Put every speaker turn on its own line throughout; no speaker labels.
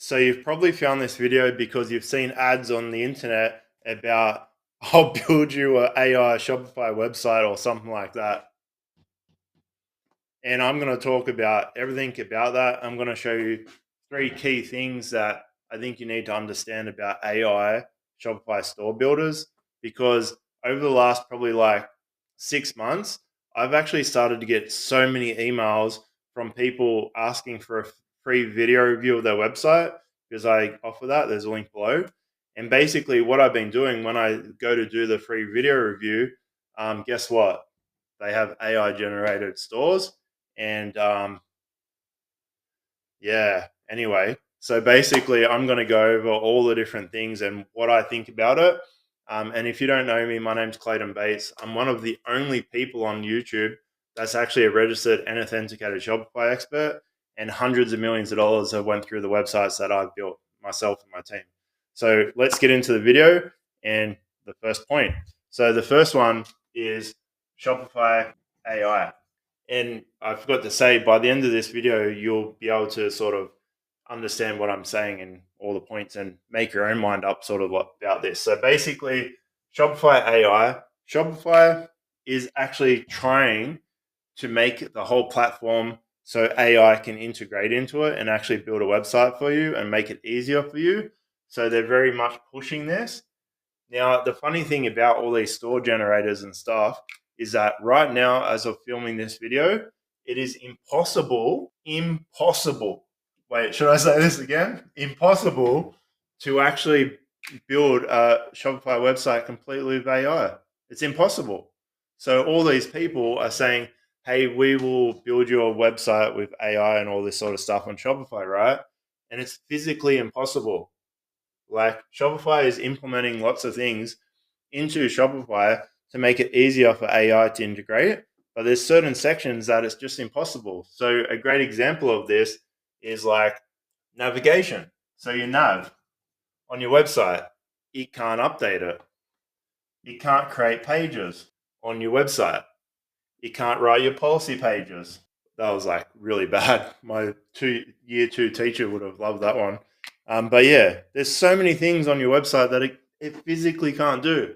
So you've probably found this video because you've seen ads on the internet about I'll build you a AI Shopify website or something like that. And I'm going to talk about everything about that. I'm going to show you three key things that I think you need to understand about AI Shopify store builders, because over the last probably like 6 months, I've actually started to get so many emails from people asking for a free video review of their website because I offer that. There's a link below. And basically, what I've been doing when I go to do the free video review, guess what? They have AI generated stores. And yeah, anyway, so basically, I'm going to go over all the different things and what I think about it. And if you don't know me, my name's Clayton Bates. I'm one of the only people on YouTube that's actually a registered and authenticated Shopify expert, and hundreds of millions of dollars have went through the websites that I've built myself and my team. So let's get into the video and the first point. So the first one is Shopify AI. And I forgot to say, by the end of this video, you'll be able to sort of understand what I'm saying and all the points and make your own mind up sort of about this. So basically, Shopify AI, Shopify is actually trying to make the whole platform so AI can integrate into it and actually build a website for you and make it easier for you. So they're very much pushing this. Now, the funny thing about all these store generators and stuff is that right now, as of filming this video, it is impossible, wait, should I say this again? Impossible to actually build a Shopify website completely with AI. It's impossible. So all these people are saying, hey, we will build you a website with AI and all this sort of stuff on Shopify, right? And it's physically impossible. Like, Shopify is implementing lots of things into Shopify to make it easier for AI to integrate, but there's certain sections that it's just impossible. So a great example of this is like navigation. So your nav on your website, it can't update it. You can't create pages on your website. You can't write your policy pages. That was like really bad. My year two teacher would have loved that one. But yeah, there's so many things on your website that it physically can't do.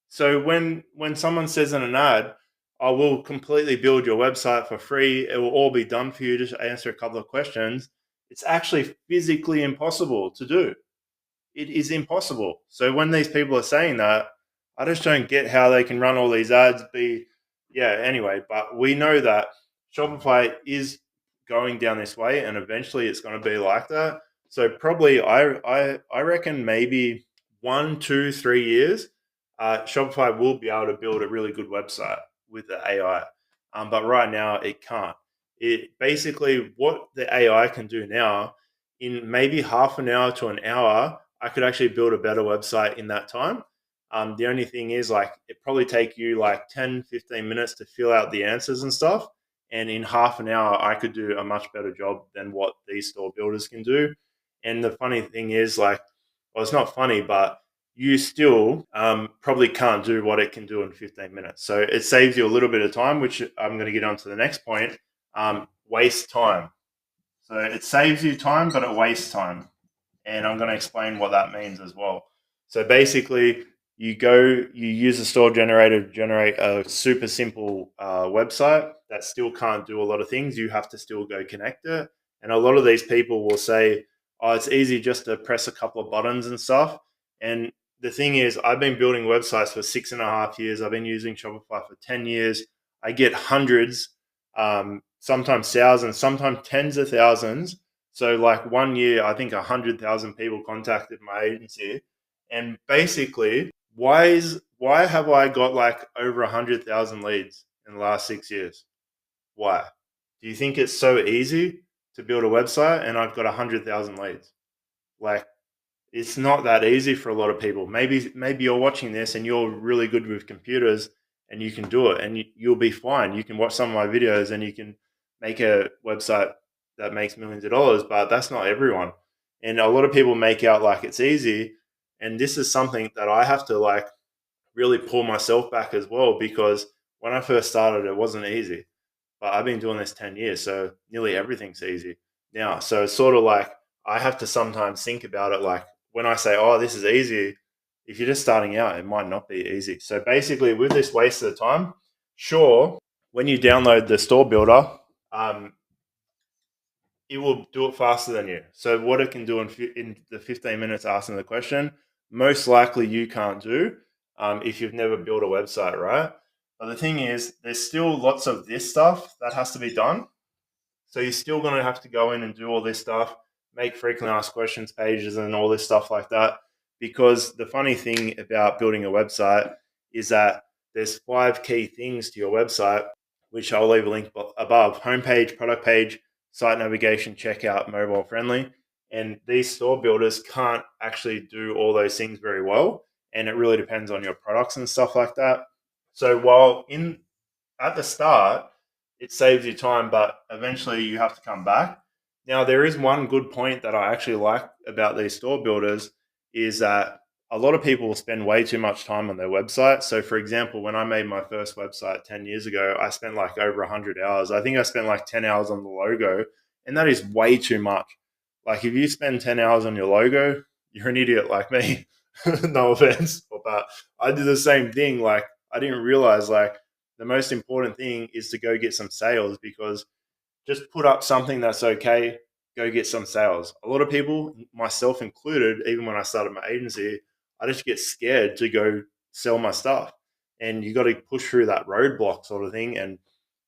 So when someone says in an ad, I will completely build your website for free, it will all be done for you, just answer a couple of questions, it's actually physically impossible to do. It is impossible. So when these people are saying that, I just don't get how they can run all these ads. Anyway, but we know that Shopify is going down this way, and eventually it's going to be like that. So probably I reckon maybe 1, 2, 3 years, Shopify will be able to build a really good website with the AI. But right now it can't. It basically, what the AI can do now, in maybe half an hour to an hour, I could actually build a better website in that time. The only thing is, like, it probably take you like 10, 15 minutes to fill out the answers and stuff. And in half an hour, I could do a much better job than what these store builders can do. And the funny thing is, like, well, it's not funny, but you still probably can't do what it can do in 15 minutes. So it saves you a little bit of time, which I'm going to get on to the next point. Waste time. So it saves you time, but it wastes time. And I'm going to explain what that means as well. So basically, you use a store generator to generate a super simple website that still can't do a lot of things. You have to still go connect it. And a lot of these people will say, oh, it's easy just to press a couple of buttons and stuff. And the thing is, I've been building websites for 6.5 years. I've been using Shopify for 10 years. I get hundreds, sometimes thousands, sometimes tens of thousands. So like 1 year, I think 100,000 people contacted my agency. And basically, why have I got like over 100,000 leads in the last 6 years? Why? Do you think it's so easy to build a website and I've got 100,000 leads? Like, it's not that easy for a lot of people. Maybe you're watching this and you're really good with computers and you can do it, and you'll be fine. You can watch some of my videos and you can make a website that makes millions of dollars, but that's not everyone. And a lot of people make out like it's easy. And this is something that I have to like really pull myself back as well, because when I first started, it wasn't easy. But I've been doing this 10 years, so nearly everything's easy now. So it's sort of like I have to sometimes think about it like when I say, oh, this is easy, if you're just starting out, it might not be easy. So basically, with this waste of time, sure, when you download the store builder, um, it will do it faster than you. So what it can do in the 15 minutes asking the question, most likely you can't do if you've never built a website, right? But the thing is, there's still lots of this stuff that has to be done. So you're still going to have to go in and do all this stuff, make frequently asked questions pages and all this stuff like that. Because the funny thing about building a website is that there's 5 key things to your website, which I'll leave a link above: homepage, product page, site navigation, checkout, mobile friendly. And these store builders can't actually do all those things very well. And it really depends on your products and stuff like that. So while in at the start, it saves you time, but eventually you have to come back. Now, there is one good point that I actually like about these store builders is that a lot of people spend way too much time on their website. So, for example, when I made my first website 10 years ago, I spent like over 100 hours. I think I spent like 10 hours on the logo, and that is way too much. Like, if you spend 10 hours on your logo, you're an idiot like me. No offense, but I did the same thing. Like, I didn't realize, like, the most important thing is to go get some sales, because just put up something that's okay, go get some sales. A lot of people, myself included, even when I started my agency, I just get scared to go sell my stuff. And you got to push through that roadblock sort of thing. And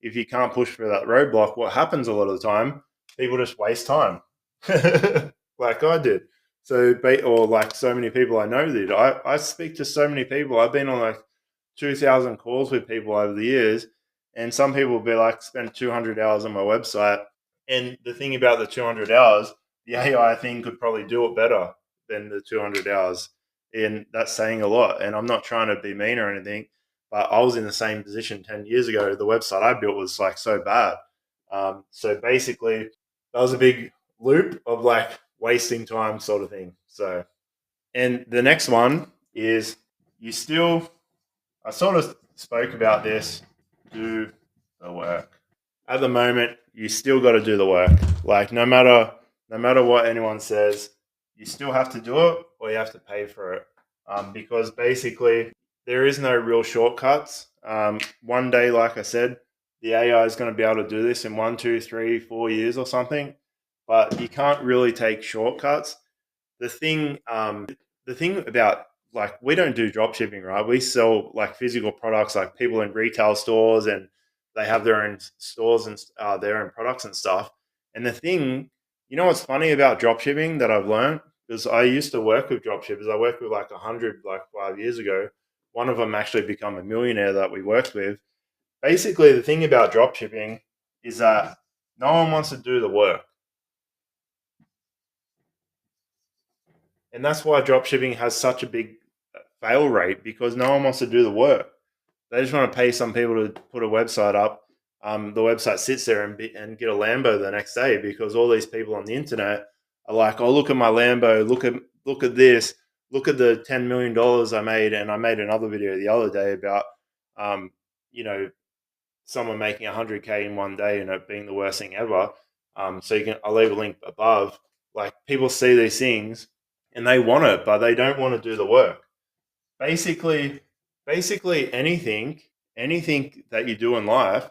if you can't push through that roadblock, what happens a lot of the time, people just waste time, like I did. So, or like so many people I know did. I speak to so many people. I've been on like 2,000 calls with people over the years, and some people will be like, spend 200 hours on my website. And the thing about the 200 hours, the AI thing could probably do it better than the 200 hours. And that's saying a lot. And I'm not trying to be mean or anything, but I was in the same position 10 years ago. The website I built was like so bad. So basically, that was a big loop of like wasting time sort of thing. So, and the next one is you still, I sort of spoke about this, do the work. At the moment, you still got to do the work. Like no matter what anyone says, you still have to do it, or you have to pay for it. Because basically there is no real shortcuts. One day, like I said, the AI is going to be able to do this in 1, 2, 3, 4 years or something, but you can't really take shortcuts. The thing, the thing about, like, we don't do drop shipping, right? We sell like physical products, like people in retail stores, and they have their own stores and their own products and stuff. And the thing, what's funny about drop shipping that I've learned, because I used to work with drop shippers. I worked with like 100 like 5 years ago. One of them actually become a millionaire that we worked with. Basically, the thing about drop shipping is that no one wants to do the work. And that's why dropshipping has such a big fail rate, because no one wants to do the work. They just want to pay some people to put a website up. The website sits there and get a Lambo the next day, because all these people on the internet are like, "Oh, look at my Lambo! Look at this! Look at the $10 million I made!" And I made another video the other day about, um, you know, someone making 100K in one day and it being the worst thing ever. I'll leave a link above. Like, people see these things and they want it, but they don't want to do the work. Basically, basically anything that you do in life,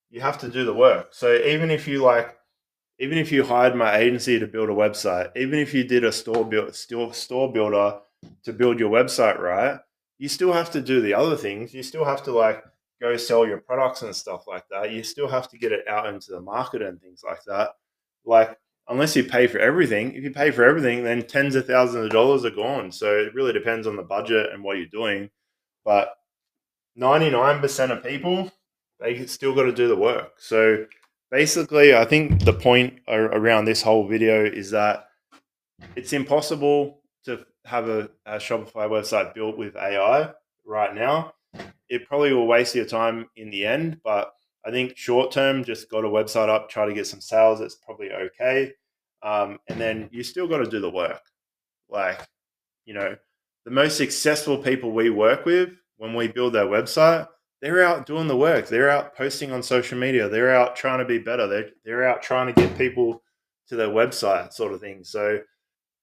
you have to do the work. So even if you hired my agency to build a website, even if you did a store builder to build your website, right, you still have to do the other things. You still have to like go sell your products and stuff like that. You still have to get it out into the market and things like that. Like, unless you pay for everything, if you pay for everything, then tens of thousands of dollars are gone. So it really depends on the budget and what you're doing. But 99% of people, they still got to do the work. So basically, I think the point around this whole video is that it's impossible to have a Shopify website built with AI right now. It probably will waste your time in the end, but I think short term, just got a website up, try to get some sales. It's probably okay. And then you still got to do the work. Like, you know, the most successful people we work with, when we build their website, they're out doing the work. They're out posting on social media. They're out trying to be better. They're out trying to get people to their website, sort of thing. So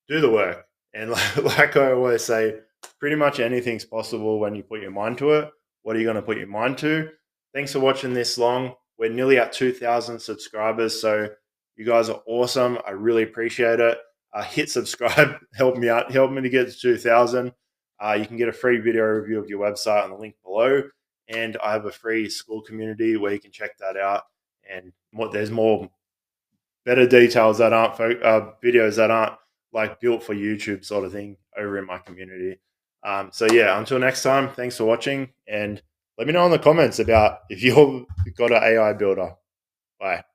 do the work. And like I always say, pretty much anything's possible when you put your mind to it. What are you going to put your mind to? Thanks for watching this long. We're nearly at 2,000 subscribers. So you guys are awesome. I really appreciate it. Hit subscribe. Help me out. Help me to get to 2,000. You can get a free video review of your website on the link below. And I have a free school community where you can check that out. And there's more better details that aren't videos that aren't like built for YouTube sort of thing over in my community. So yeah, until next time, thanks for watching, and let me know in the comments about if you've got an AI builder. Bye.